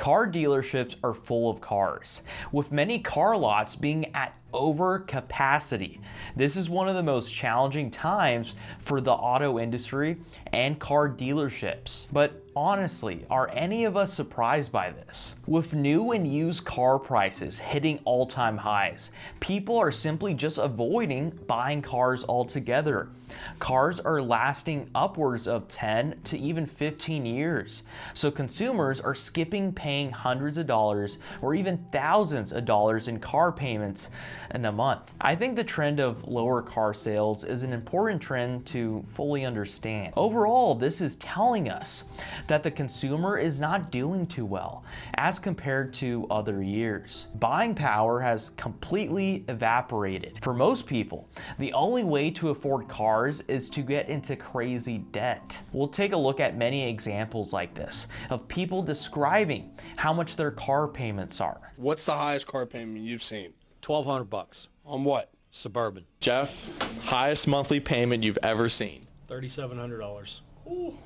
Car dealerships are full of cars, with many car lots being at over capacity. This is one of the most challenging times for the auto industry and car dealerships. But honestly, are any of us surprised by this? With new and used car prices hitting all-time highs, people are simply just avoiding buying cars altogether. Cars are lasting upwards of 10 to even 15 years, so consumers are skipping paying hundreds of dollars or even thousands of dollars in car payments in a month. I think the trend of lower car sales is an important trend to fully understand. Overall, this is telling us that the consumer is not doing too well as compared to other years. Buying power has completely evaporated. For most people, the only way to afford cars is to get into crazy debt. We'll take a look at many examples like this of people describing how much their car payments are. What's the highest car payment you've seen? $1,200. On what? Suburban. Jeff, highest monthly payment you've ever seen? $3,700.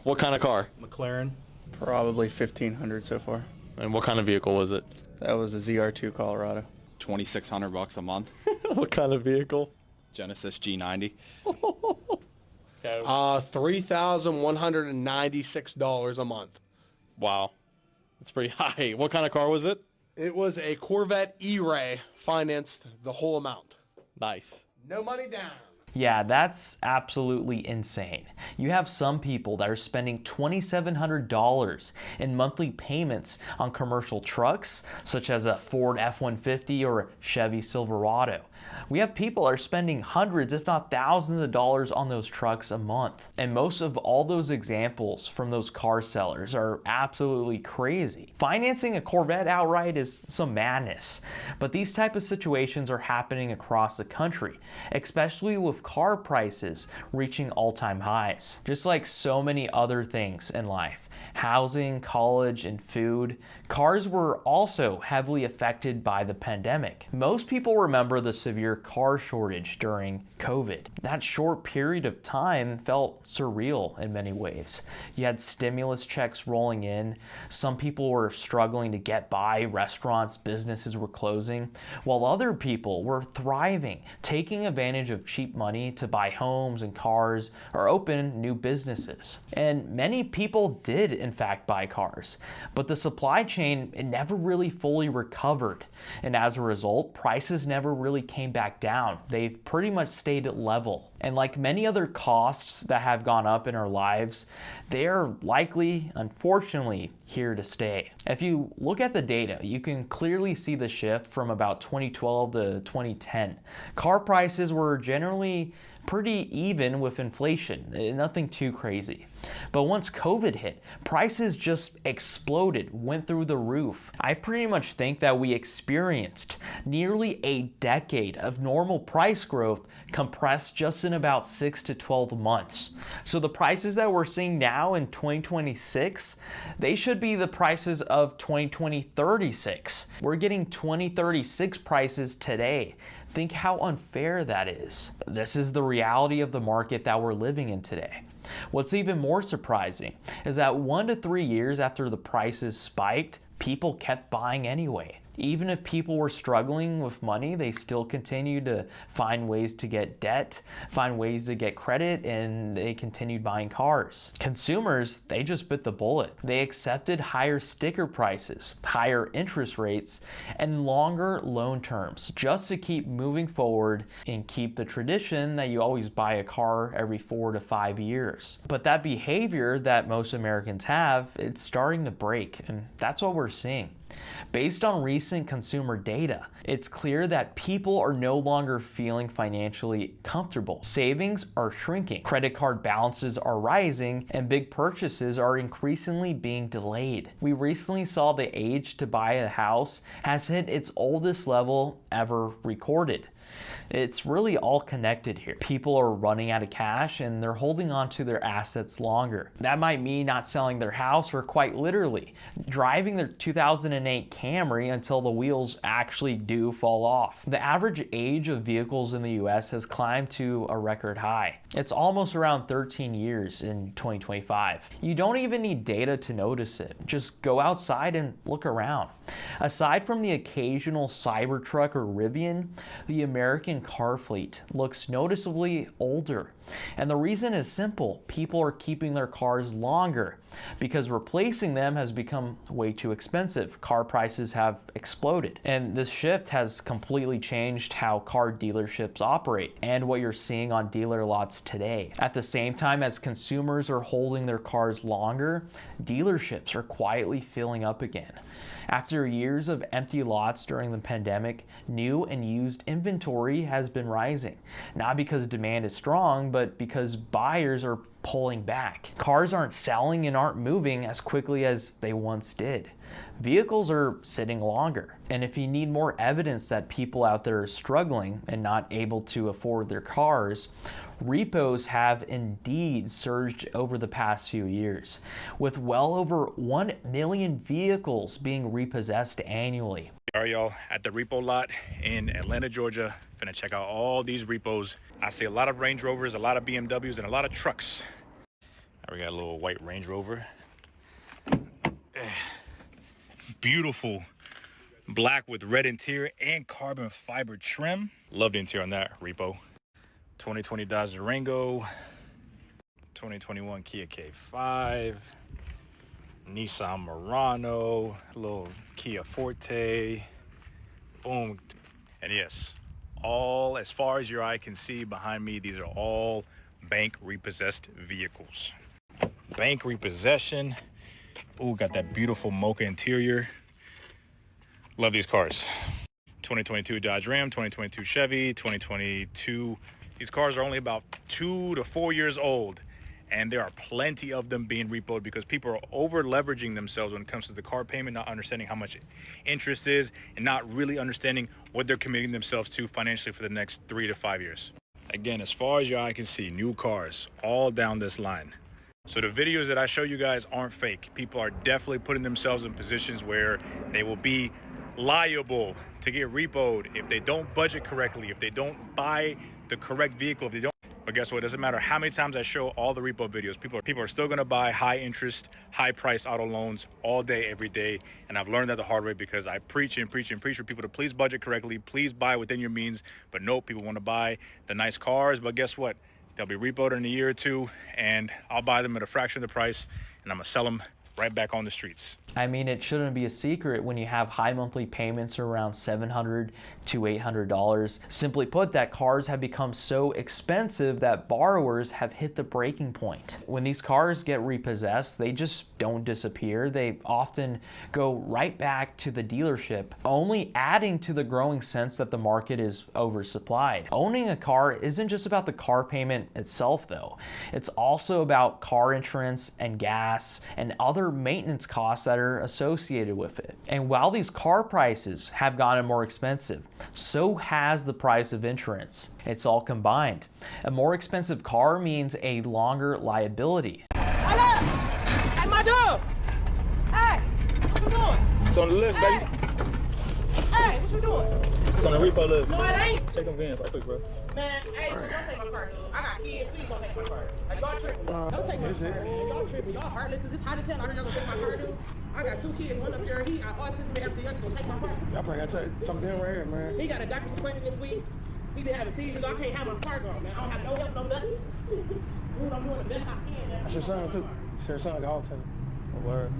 What kind of car? McLaren. Probably 1,500 so far. And what kind of vehicle was it? That was a ZR2 Colorado. $2,600 a month. What kind of vehicle? Genesis G90. Okay. $3,196 a month. Wow. That's pretty high. What kind of car was it? It was a Corvette E-Ray, financed the whole amount. Nice. No money down. Yeah, that's absolutely insane. You have some people that are spending $2,700 in monthly payments on commercial trucks, such as a Ford F-150 or a Chevy Silverado. We have people that are spending hundreds, if not thousands of dollars on those trucks a month. And most of all those examples from those car sellers are absolutely crazy. Financing a Corvette outright is some madness. But these type of situations are happening across the country, especially with car prices reaching all-time highs. Just like so many other things in life, housing, college, and food, cars were also heavily affected by the pandemic. Most people remember the severe car shortage during COVID. That short period of time felt surreal in many ways. You had stimulus checks rolling in, some people were struggling to get by, restaurants, businesses were closing, while other people were thriving, taking advantage of cheap money to buy homes and cars or open new businesses. And many people did in fact buy cars, but the supply chain, it never really fully recovered, and as a result, prices never really came back down. They've pretty much stayed at level. And like many other costs that have gone up in our lives, they are likely, unfortunately, here to stay. If you look at the data, you can clearly see the shift from about 2012 to 2010. Car prices were generally pretty even with inflation, nothing too crazy. But once COVID hit, prices just exploded, went through the roof. I pretty much think that we experienced nearly a decade of normal price growth compressed just in about 6 to 12 months. So the prices that we're seeing now in 2026, they should be the prices of 2036. We're getting 2036 prices today. Think how unfair that is. This is the reality of the market that we're living in today. What's even more surprising is that 1 to 3 years after the prices spiked, people kept buying anyway. Even if people were struggling with money, they still continued to find ways to get debt, find ways to get credit, and they continued buying cars. Consumers, they just bit the bullet. They accepted higher sticker prices, higher interest rates, and longer loan terms just to keep moving forward and keep the tradition that you always buy a car every 4 to 5 years. But that behavior that most Americans have, it's starting to break, and that's what we're seeing. Based on recent consumer data, it's clear that people are no longer feeling financially comfortable. Savings are shrinking, credit card balances are rising, and big purchases are increasingly being delayed. We recently saw the age to buy a house has hit its oldest level ever recorded. It's really all connected here. People are running out of cash and they're holding on to their assets longer. That might mean not selling their house, or quite literally driving their 2008 Camry until the wheels actually do fall off. The average age of vehicles in the US has climbed to a record high. It's almost around 13 years in 2025. You don't even need data to notice it. Just go outside and look around. Aside from the occasional Cybertruck or Rivian, the American car fleet looks noticeably older. And the reason is simple. People are keeping their cars longer because replacing them has become way too expensive. Car prices have exploded. And this shift has completely changed how car dealerships operate and what you're seeing on dealer lots today. At the same time as consumers are holding their cars longer, dealerships are quietly filling up again. After years of empty lots during the pandemic, new and used inventory has been rising. Not because demand is strong, but because buyers are pulling back. Cars aren't selling and aren't moving as quickly as they once did. Vehicles are sitting longer. And if you need more evidence that people out there are struggling and not able to afford their cars, repos have indeed surged over the past few years, with well over 1 million vehicles being repossessed annually. Are y'all at the repo lot in Atlanta, Georgia? Finna check out all these repos. I see a lot of Range Rovers, a lot of BMWs, and a lot of trucks. We got a little white Range Rover. Beautiful black with red interior and carbon fiber trim. Love the interior on that repo. 2020 Dodge Durango, 2021 Kia K5, Nissan Murano, a little Kia Forte, boom. And yes, all as far as your eye can see behind me, these are all bank repossessed vehicles. Bank repossession. Ooh, got that beautiful mocha interior. Love these cars. 2022 Dodge Ram, 2022 Chevy, 2022. These cars are only about 2 to 4 years old, and there are plenty of them being repoed because people are over leveraging themselves when it comes to the car payment, not understanding how much interest is, and not really understanding what they're committing themselves to financially for the next 3 to 5 years. Again, as far as your eye can see, new cars all down this line. So the videos that I show you guys aren't fake. People are definitely putting themselves in positions where they will be liable to get repoed if they don't budget correctly, if they don't buy the correct vehicle, if they don't. But guess what? It doesn't matter how many times I show all the repo videos. People are still going to buy high interest, high price auto loans all day, every day. And I've learned that the hard way because I preach and preach and preach for people to please budget correctly, please buy within your means. But no, people want to buy the nice cars. But guess what? They'll be repoed in a year or two, and I'll buy them at a fraction of the price, and I'm going to sell them right back on the streets. I mean, it shouldn't be a secret when you have high monthly payments around $700 to $800. Simply put, that cars have become so expensive that borrowers have hit the breaking point. When these cars get repossessed, they just don't disappear. They often go right back to the dealership, only adding to the growing sense that the market is oversupplied. Owning a car isn't just about the car payment itself, though. It's also about car insurance and gas and other maintenance costs that are associated with it. And while these car prices have gotten more expensive, so has the price of insurance. It's all combined. A more expensive car means a longer liability. Hello! Hey, my dog! Hey! What you doing? It's on the list, baby. Hey, what you doing? It's on the repo list. No, it ain't. Take them in right quick, bro. Man, hey, don't take my car, dude. I got kids. Please don't take my car. Like, y'all tripping. Don't take my car, man. Y'all tripping. Y'all heartless. Is this hot as hell? I heard y'all gonna take my car, dude. I got 2 kids. One up there. He got autism and everything else. Gonna take my car. Y'all probably gotta talk to him right here, man. He got a doctor's appointment this week. He been having seizures. I can't have my car going, man. I don't have no help, no nothing. Dude, I'm doing the best I can, man. That's your son, too. It's your son got autism. Oh, word.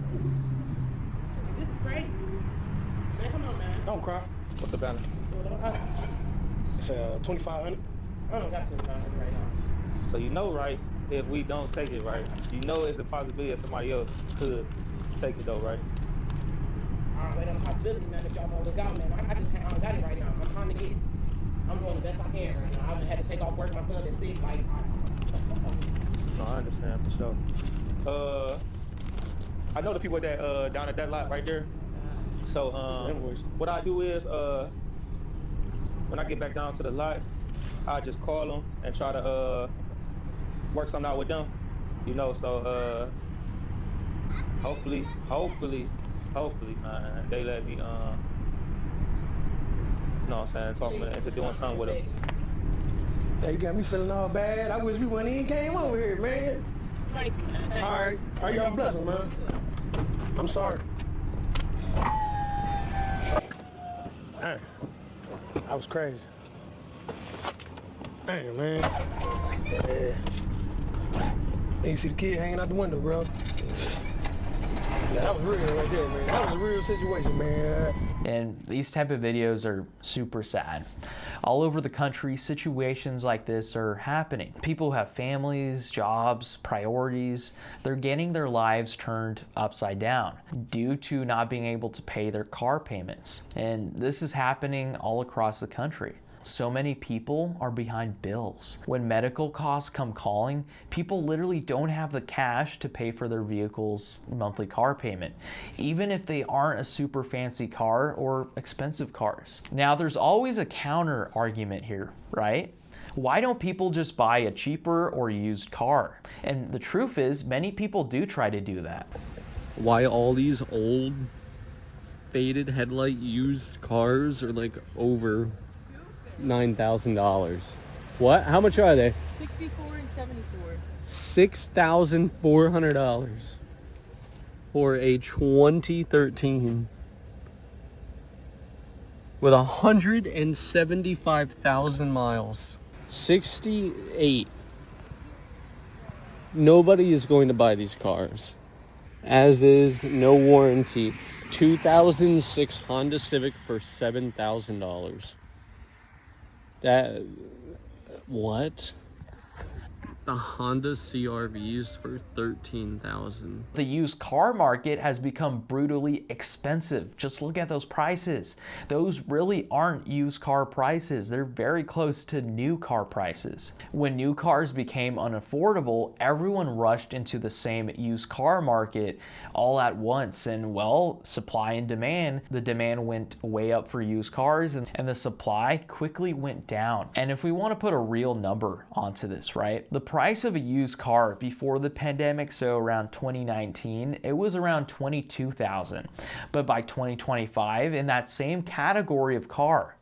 This is crazy. Man, come on, man. Don't cry. What's the balance? It's 2,500. I don't got 2,500 right now. So you know, right, if we don't take it, right, you know it's a possibility that somebody else could take it though, right? I don't wait on the possibility, man, if y'all gonna look out, man. I don't got it right now. I'm trying to get it. I'm doing the best I can right now. I've had to take off work. My son is sick. Like, No, I understand for sure. I know the people that down at that lot right there. So what I do is when I get back down to the lot, I'll just call them and try to work something out with them. You know, so hopefully, man, they let me, you know what I'm saying, talk me into doing something with them. They got me feeling all bad. I wish we wouldn't even came over here, man. All right, y'all bless them, man. I'm sorry. Man, that was crazy. Dang, man. Yeah. You see the kid hanging out the window, bro. Yeah, that was real right there, man. That was a real situation, man. And these type of videos are super sad. All over the country, situations like this are happening. People have families, jobs, priorities. They're getting their lives turned upside down due to not being able to pay their car payments. And this is happening all across the country. So many people are behind bills. When medical costs come calling, people literally don't have the cash to pay for their vehicle's monthly car payment, even if they aren't a super fancy car or expensive cars. Now, there's always a counter argument here, right? Why don't people just buy a cheaper or used car? And the truth is, many people do try to do that. Why all these old, faded headlight used cars are like over $9,000. What? How much are they? 64 and 74. $6,400 for a 2013 with 175,000 miles. 68. Nobody is going to buy these cars. As is no warranty. 2006 Honda Civic for $7,000. That, what? The Honda CR-Vs for $13,000. The used car market has become brutally expensive. Just look at those prices. Those really aren't used car prices. They're very close to new car prices. When new cars became unaffordable, everyone rushed into the same used car market all at once. And well, supply and demand, the demand went way up for used cars and the supply quickly went down. And if we want to put a real number onto this, right? The price of a used car before the pandemic, so around 2019, it was around $22,000. But by 2025, in that same category of car,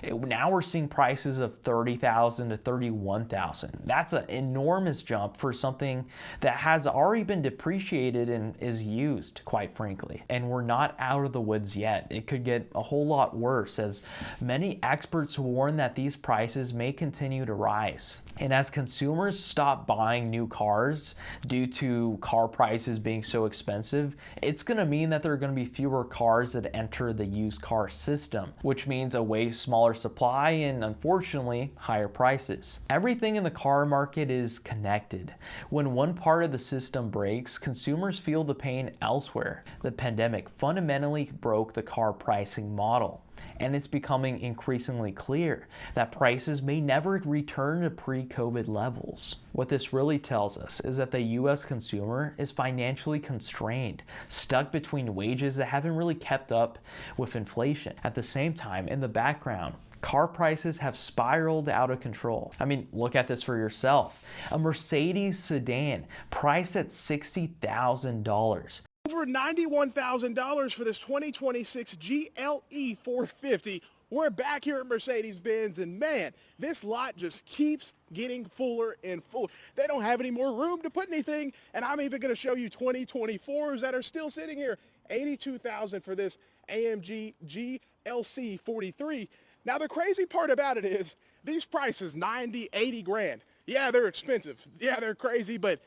now we're seeing prices of $30,000 to $31,000. That's an enormous jump for something that has already been depreciated and is used, quite frankly. And we're not out of the woods yet. It could get a whole lot worse, as many experts warn that these prices may continue to rise. And as consumers stop buying new cars due to car prices being so expensive, it's going to mean that there are going to be fewer cars that enter the used car system, which means a way smaller supply and, unfortunately, higher prices. Everything in the car market is connected. When one part of the system breaks, consumers feel the pain elsewhere. The pandemic fundamentally broke the car pricing model, and it's becoming increasingly clear that prices may never return to pre-COVID levels. What this really tells us is that the US consumer is financially constrained, stuck between wages that haven't really kept up with inflation. At the same time, in the background, car prices have spiraled out of control. I mean, look at this for yourself. A Mercedes sedan priced at $60,000. Over $91,000 for this 2026 GLE 450. We're back here at Mercedes-Benz, and man, this lot just keeps getting fuller and fuller. They don't have any more room to put anything, and I'm even going to show you 2024s that are still sitting here. $82,000 for this AMG GLC 43. Now, the crazy part about it is these prices, 90, 80 grand. Yeah, they're expensive. Yeah, they're crazy, but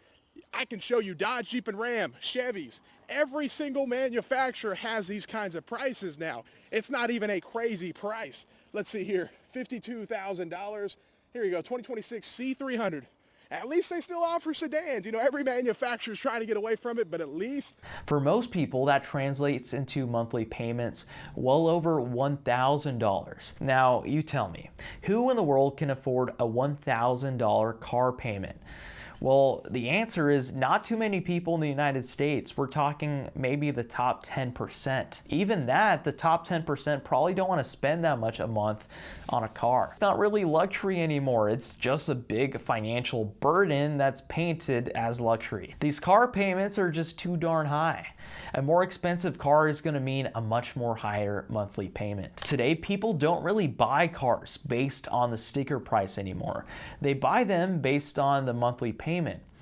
I can show you Dodge, Jeep, and Ram, Chevys. Every single manufacturer has these kinds of prices now. It's not even a crazy price. Let's see here, $52,000. Here you go, 2026 C300. At least they still offer sedans. You know, every manufacturer's trying to get away from it, but at least. For most people, that translates into monthly payments well over $1,000. Now, you tell me, who in the world can afford a $1,000 car payment? Well, the answer is not too many people in the United States. We're talking maybe the top 10%. Even that, the top 10% probably don't want to spend that much a month on a car. It's not really luxury anymore. It's just a big financial burden that's painted as luxury. These car payments are just too darn high. A more expensive car is going to mean a much more higher monthly payment. Today, people don't really buy cars based on the sticker price anymore. They buy them based on the monthly payment.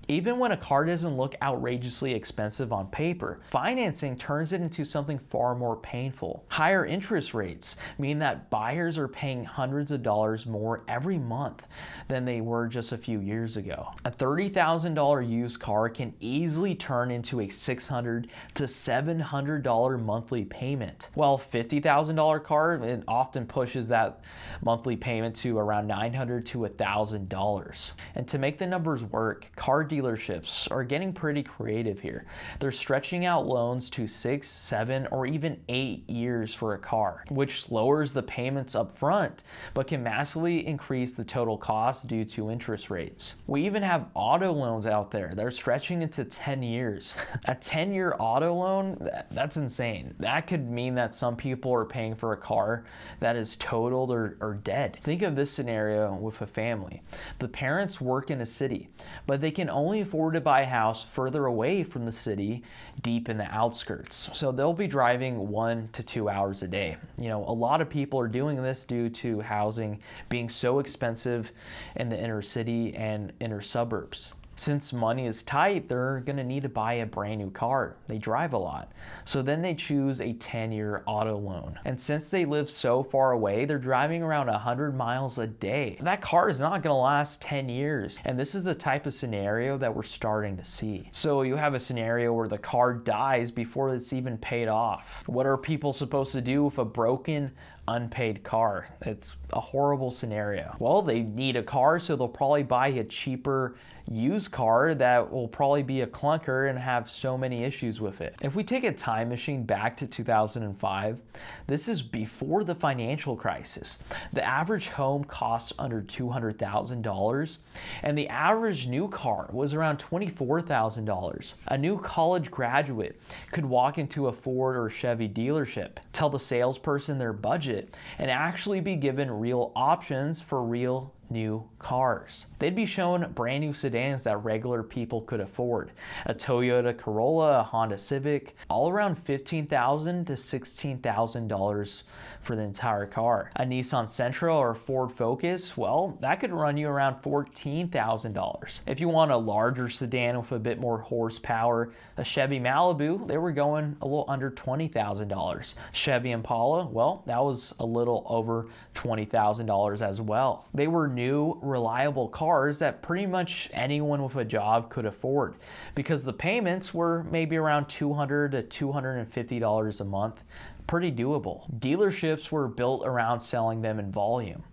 Even when a car doesn't look outrageously expensive on paper, financing turns it into something far more painful. Higher interest rates mean that buyers are paying hundreds of dollars more every month than they were just a few years ago. A $30,000 used car can easily turn into a $600 to $700 monthly payment, while a $50,000 car, it often pushes that monthly payment to around $900 to $1,000. And to make the numbers work, car dealerships are getting pretty creative here. They're stretching out loans to 6, 7, or even 8 years for a car, which lowers the payments up front, but can massively increase the total cost due to interest rates. We even have auto loans out there. They're stretching into 10 years. A 10-year auto loan, that's insane. That could mean that some people are paying for a car that is totaled or dead. Think of this scenario with a family. The parents work in a city, but they can only afford to buy a house further away from the city, deep in the outskirts. So they'll be driving 1 to 2 hours a day. You know, a lot of people are doing this due to housing being so expensive in the inner city and inner suburbs. Since money is tight, they're going to need to buy a brand new car. They drive a lot. So then they choose a 10-year auto loan. And since they live so far away, they're driving around 100 miles a day. That car is not going to last 10 years. And this is the type of scenario that we're starting to see. So you have a scenario where the car dies before it's even paid off. What are people supposed to do with a broken, unpaid car? It's a horrible scenario. Well, they need a car, so they'll probably buy a cheaper used car that will probably be a clunker and have so many issues with it. If we take a time machine back to 2005, this is before the financial crisis. The average home cost under $200,000, and the average new car was around $24,000. A new college graduate could walk into a Ford or Chevy dealership, tell the salesperson their budget, and actually be given real options for real new cars. They'd be shown brand new sedans that regular people could afford. A Toyota Corolla, a Honda Civic, all around $15,000 to $16,000 for the entire car. A Nissan Sentra or Ford Focus, well, that could run you around $14,000. If you want a larger sedan with a bit more horsepower, a Chevy Malibu, they were going a little under $20,000. Chevy Impala, well, that was a little over $20,000 as well. They were new, reliable cars that pretty much anyone with a job could afford because the payments were maybe around $200 to $250 a month. Pretty doable. Dealerships were built around selling them in volume.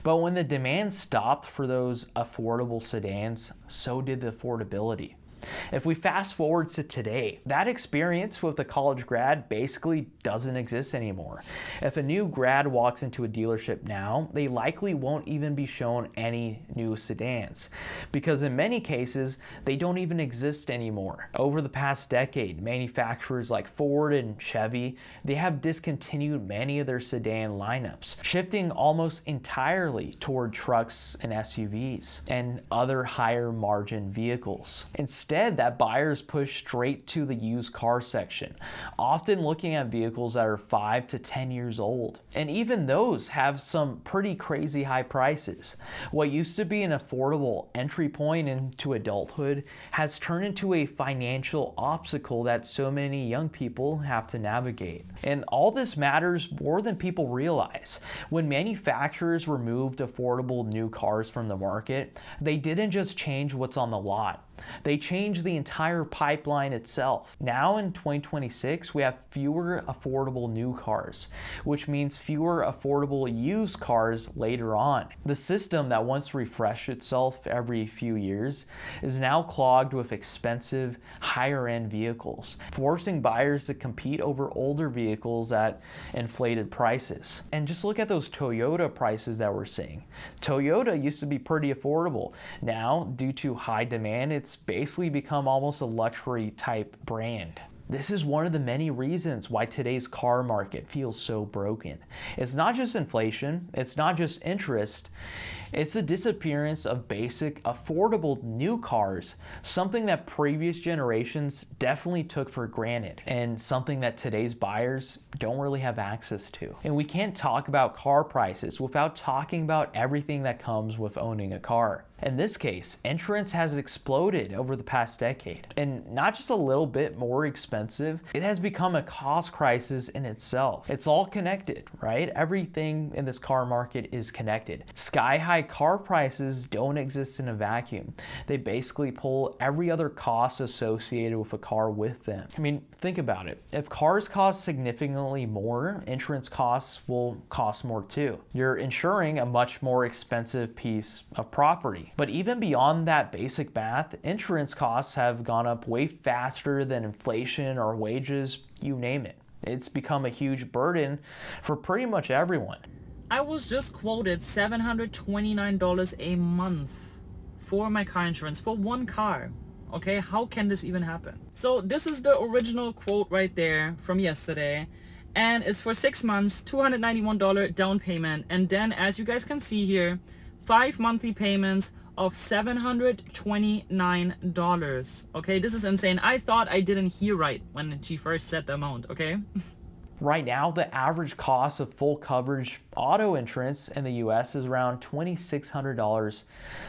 But when the demand stopped for those affordable sedans, so did the affordability. If we fast forward to today, that experience with a college grad basically doesn't exist anymore. If a new grad walks into a dealership now, they likely won't even be shown any new sedans because in many cases, they don't even exist anymore. Over the past decade, manufacturers like Ford and Chevy, they have discontinued many of their sedan lineups, shifting almost entirely toward trucks and SUVs and other higher margin vehicles. Instead, that buyers push straight to the used car section, often looking at vehicles that are 5 to 10 years old. And even those have some pretty crazy high prices. What used to be an affordable entry point into adulthood has turned into a financial obstacle that so many young people have to navigate. And all this matters more than people realize. When manufacturers removed affordable new cars from the market, they didn't just change what's on the lot. They changed the entire pipeline itself. Now in 2026, we have fewer affordable new cars, which means fewer affordable used cars later on. The system that once refreshed itself every few years is now clogged with expensive, higher-end vehicles, forcing buyers to compete over older vehicles at inflated prices. And just look at those Toyota prices that we're seeing. Toyota used to be pretty affordable. Now, due to high demand, it's basically become almost a luxury type brand. This is one of the many reasons why today's car market feels so broken. It's not just inflation, it's not just interest, it's the disappearance of basic, affordable new cars, something that previous generations definitely took for granted, and something that today's buyers don't really have access to. And we can't talk about car prices without talking about everything that comes with owning a car. In this case, insurance has exploded over the past decade, and not just a little bit more expensive, it has become a cost crisis in itself. It's all connected, right? Everything in this car market is connected. Sky-high car prices don't exist in a vacuum. They basically pull every other cost associated with a car with them. I mean, think about it. If cars cost significantly more, insurance costs will cost more too. You're insuring a much more expensive piece of property. But even beyond that basic math, insurance costs have gone up way faster than inflation or wages, you name it. It's become a huge burden for pretty much everyone. I was just quoted $729 a month for my car insurance for one car. Okay, how can this even happen? So this is the original quote right there from yesterday, and it's for 6 months, $291 down payment, and then as you guys can see here, 5 monthly payments of $729. Okay, this is insane. I thought I didn't hear right when she first said the amount, okay? Right now, the average cost of full coverage auto insurance in the US is around $2,600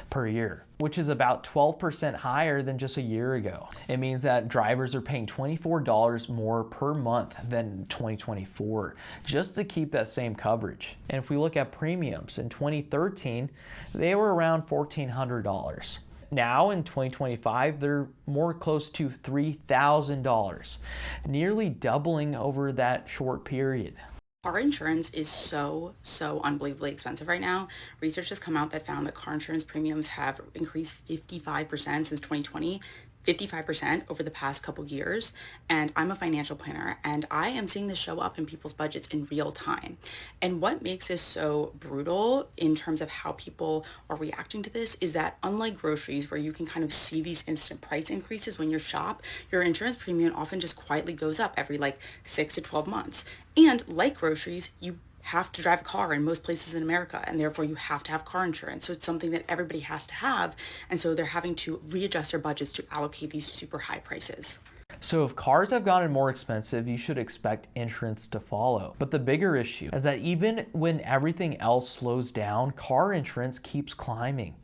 per year, which is about 12% higher than just a year ago. It means that drivers are paying $24 more per month than 2024 just to keep that same coverage. And if we look at premiums, in 2013, they were around $1,400. Now in 2025, they're more close to $3,000, nearly doubling over that short period. Car insurance is so unbelievably expensive right now. Research has come out that found that car insurance premiums have increased 55% since 2020. 55% over the past couple years, and I'm a financial planner and I am seeing this show up in people's budgets in real time. And what makes this so brutal in terms of how people are reacting to this is that unlike groceries where you can kind of see these instant price increases when you shop, your insurance premium often just quietly goes up every like 6 to 12 months. And like groceries, you have to drive a car in most places in America, and therefore you have to have car insurance. So it's something that everybody has to have, and so they're having to readjust their budgets to allocate these super high prices. So if cars have gotten more expensive, you should expect insurance to follow. But the bigger issue is that even when everything else slows down, car insurance keeps climbing.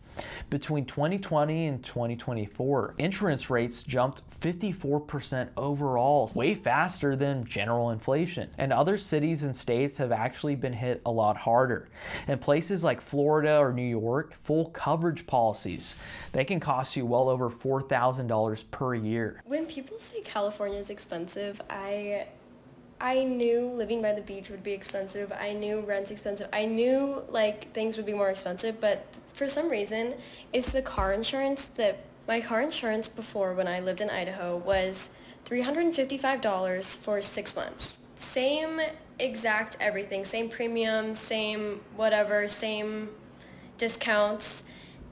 Between 2020 and 2024, insurance rates jumped 54% overall, way faster than general inflation. And other cities and states have actually been hit a lot harder. In places like Florida or New York, full coverage policies, they can cost you well over $4,000 per year. When people say California is expensive, I knew living by the beach would be expensive. I knew rent's expensive. I knew like things would be more expensive, but for some reason, it's the car insurance that my car insurance before when I lived in Idaho was $355 for 6 months. Same exact everything, same premium, same whatever, same discounts.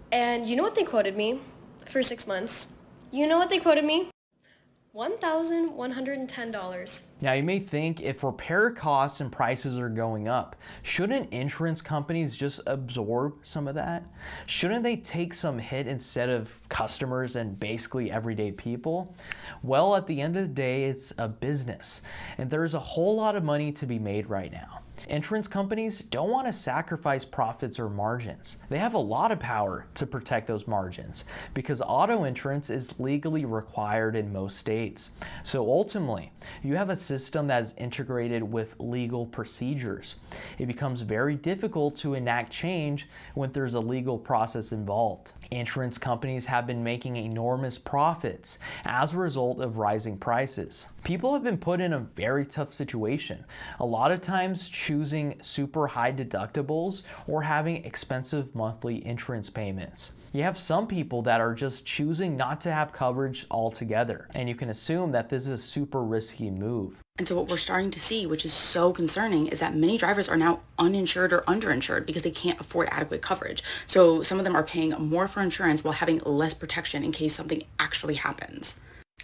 And you know what they quoted me for 6 months? You know what they quoted me? $1,110. Now you may think if repair costs and prices are going up, shouldn't insurance companies just absorb some of that? Shouldn't they take some hit instead of customers and basically everyday people? Well, at the end of the day, it's a business, and there's a whole lot of money to be made right now. Insurance companies don't want to sacrifice profits or margins. They have a lot of power to protect those margins because auto insurance is legally required in most states. So ultimately, you have a system that is integrated with legal procedures. It becomes very difficult to enact change when there's a legal process involved. Insurance companies have been making enormous profits as a result of rising prices. People have been put in a very tough situation, a lot of times choosing super high deductibles or having expensive monthly insurance payments. You have some people that are just choosing not to have coverage altogether, and you can assume that this is a super risky move. And so what we're starting to see, which is so concerning, is that many drivers are now uninsured or underinsured because they can't afford adequate coverage. So some of them are paying more for insurance while having less protection in case something actually happens.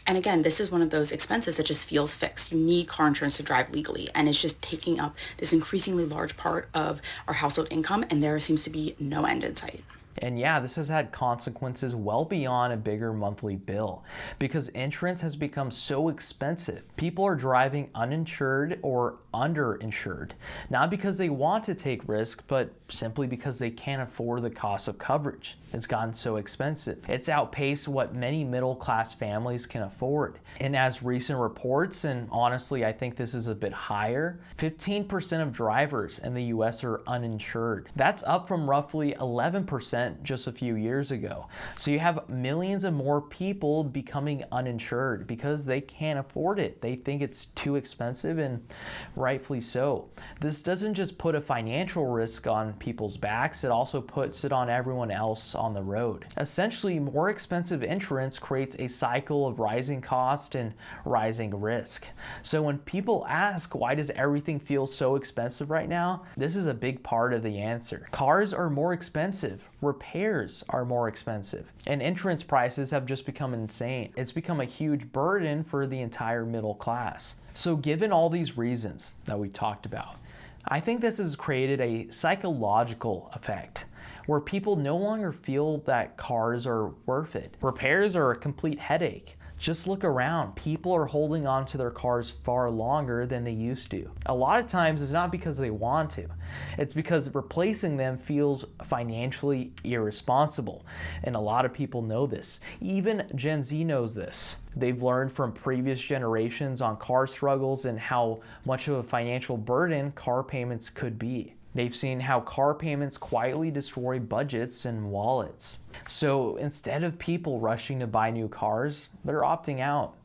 And again, this is one of those expenses that just feels fixed. You need car insurance to drive legally, and it's just taking up this increasingly large part of our household income, and there seems to be no end in sight. And yeah, this has had consequences well beyond a bigger monthly bill because insurance has become so expensive. People are driving uninsured or underinsured, not because they want to take risk, but simply because they can't afford the cost of coverage. It's gotten so expensive. It's outpaced what many middle-class families can afford. And as recent reports, and honestly, I think this is a bit higher, 15% of drivers in the US are uninsured. That's up from roughly 11% just a few years ago. So you have millions of more people becoming uninsured because they can't afford it. They think it's too expensive, and rightfully so. This doesn't just put a financial risk on people's backs, it also puts it on everyone else on the road. Essentially, more expensive insurance creates a cycle of rising cost and rising risk. So when people ask, why does everything feel so expensive right now? This is a big part of the answer. Cars are more expensive. Repairs are more expensive, and insurance prices have just become insane. It's become a huge burden for the entire middle class. So given all these reasons that we talked about, I think this has created a psychological effect where people no longer feel that cars are worth it. Repairs are a complete headache. Just look around. People are holding on to their cars far longer than they used to. A lot of times it's not because they want to. It's because replacing them feels financially irresponsible. And a lot of people know this. Even Gen Z knows this. They've learned from previous generations on car struggles and how much of a financial burden car payments could be. They've seen how car payments quietly destroy budgets and wallets. So instead of people rushing to buy new cars, they're opting out.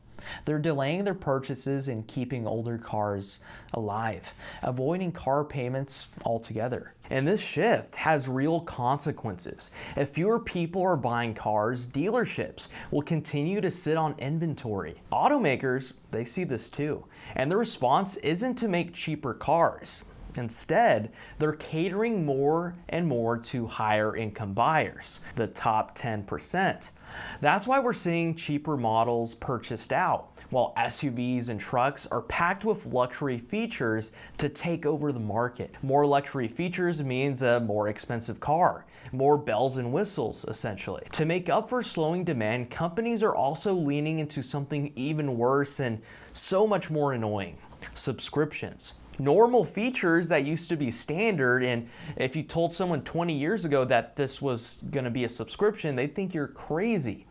They're delaying their purchases and keeping older cars alive, avoiding car payments altogether. And this shift has real consequences. If fewer people are buying cars, dealerships will continue to sit on inventory. Automakers, they see this too. And the response isn't to make cheaper cars. Instead, they're catering more and more to higher income buyers, the top 10%. That's why we're seeing cheaper models purchased out, while SUVs and trucks are packed with luxury features to take over the market. More luxury features means a more expensive car, more bells and whistles, essentially. To make up for slowing demand, companies are also leaning into something even worse and so much more annoying: subscriptions. Normal features that used to be standard, and if you told someone 20 years ago that this was going to be a subscription, they'd think you're crazy.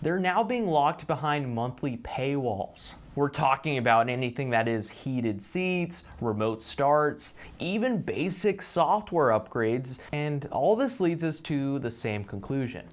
They're now being locked behind monthly paywalls. We're talking about anything that is heated seats, remote starts, even basic software upgrades, and all this leads us to the same conclusion.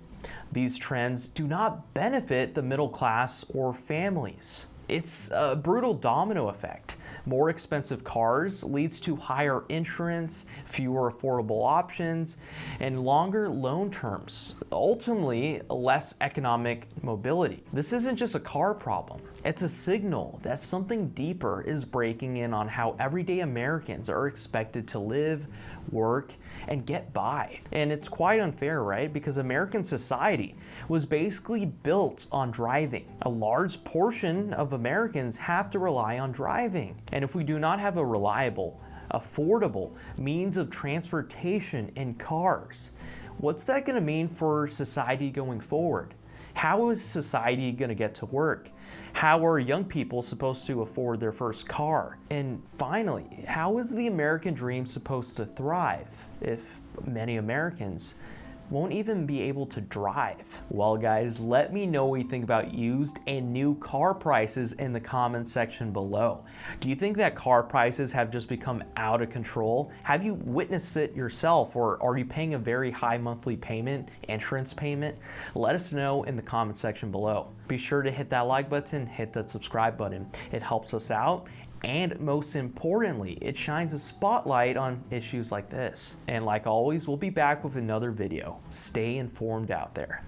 These trends do not benefit the middle class or families. It's a brutal domino effect. More expensive cars leads to higher insurance, fewer affordable options, and longer loan terms. Ultimately, less economic mobility. This isn't just a car problem. It's a signal that something deeper is breaking in on how everyday Americans are expected to live, work, and get by. And it's quite unfair, right? Because American society was basically built on driving. A large portion of Americans have to rely on driving. And if we do not have a reliable, affordable means of transportation in cars, what's that going to mean for society going forward? How is society going to get to work? How are young people supposed to afford their first car? And finally, how is the American dream supposed to thrive if many Americans won't even be able to drive. Well guys, let me know what you think about used and new car prices in the comments section below. Do you think that car prices have just become out of control? Have you witnessed it yourself, or are you paying a very high monthly payment, insurance payment? Let us know in the comments section below. Be sure to hit that like button, hit that subscribe button. It helps us out. And most importantly, it shines a spotlight on issues like this. And like always, we'll be back with another video. Stay informed out there.